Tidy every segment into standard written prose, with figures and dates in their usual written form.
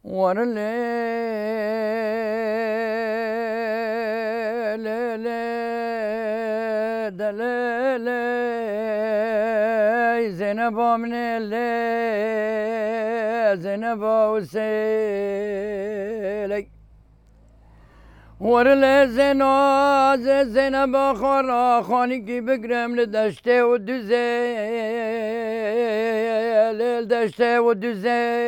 ورلي زينب من الليل زينب وسيلي ورل زناز زينب خورا خاني كي بكرم لدشته ودوزي لدشته ودوزي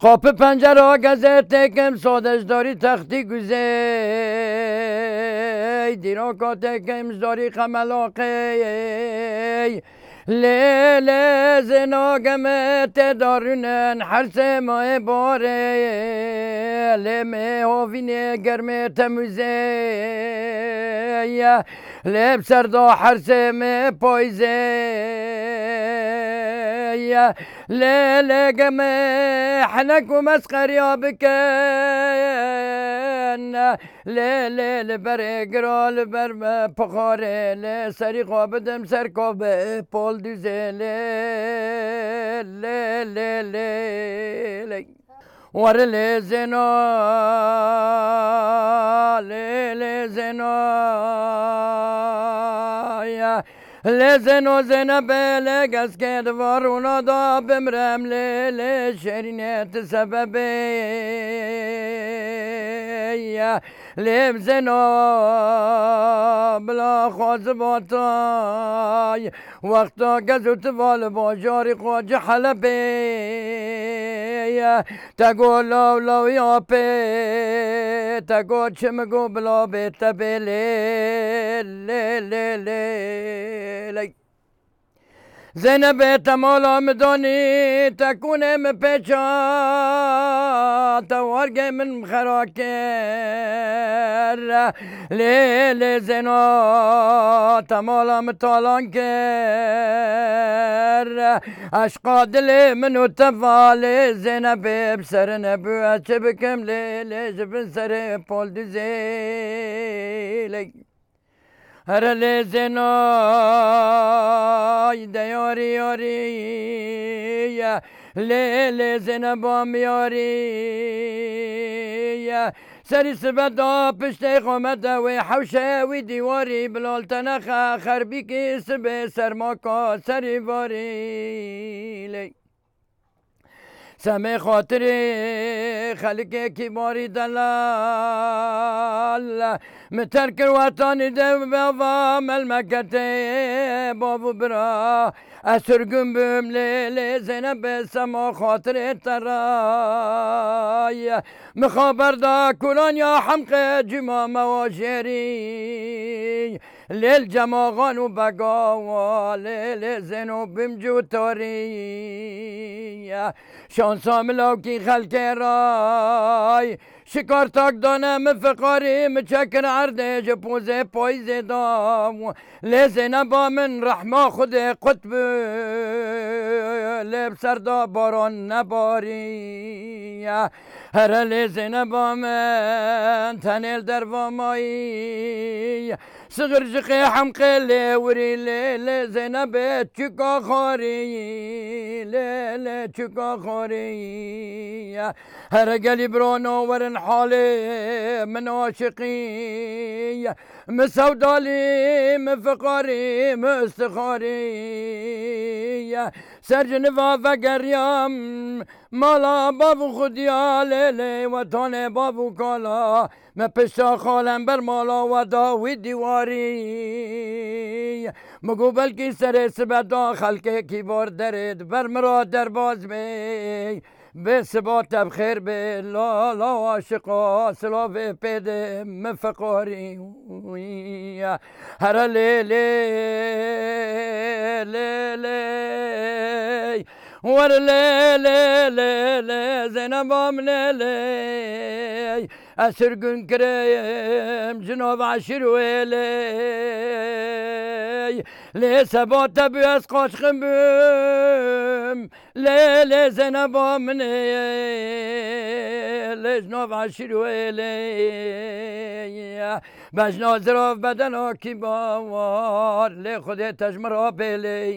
قاپ پنجره گزه کم سادش داری تختی گوزه دیراکات کم داری خملاقی لیل زناگمت دارونن حرس ماه باره لیمه هاوینه گرمه تموزه لیب سردا حرس مه پایزه لیل گمه حنک و مسخریا بکن لیل بر گرال بر پخاره لی سری قابدم سر کابه پال دوزه لی ورل زنا لی زنا لزنو زنب لگز که دوارونا دا بمرم لیل شرینت سببی لب زنا بلا خواز باتای وقتا گزوت وال باجاری قواج حلبی تگو لاو لاو یا پی تگو چمگو بلا بیت بلی زینب تمالا مدانی تکونه مپیچا توارگ من خراکر لیل زینا تمالا مطالان کر عشقا دل منو تفال زینب بسر نبو چه بکم لیل جبن سر پال دوزیلی هر زنای دیاری یاری لیل زنبام یاری سری سبدا پشت قامت و حوشه و دیواری بلال تنخ خربی که سب سرماکا سری واری سمه خاطر خلق کباری دلال مترک وطانی ده بابا ملمکت بابو برا اسرگم بم لیل زینب سما خاطر ترای مخابر دا کلان یا حمق جما مواشری لیل جماغان و بگاوا لیل زینو بمجو تاری شانسا ملاکی خلق رای شکار تاک دانم فقاری مچکر عرده جپوزه پایزه دام لیزه با من رحمه خود قطب لب سردا باران نباری هر لیزه با من تنیل در وامایی صغر جقی حمق لیوری لیل زینب چکا خاری لیل چکا خاری هر گلی برانو ورن حالی من عاشقی مسودالی مفقاری مستخاری سرجن و گریم مالا بابو خودیا لیلی و تانه بابو کالا من پشتا خالم بر مالا و داوی دیواری مگو بلکی سر سبدا خلقه کی بار درد بر مرا در باز بی به ثبات بخیر به لا لا عاشقا سلاف پید مفقاری هر لیلی ور لیلی زینبام لیلی اسر gün کریم جناب عشر ویلی لی سبات بیاس قاشقم بیم لیلی زینبام لیلی جناب عشر ویلی بجنا زراف بدن آکی باوار لی خود تجمر آبیلی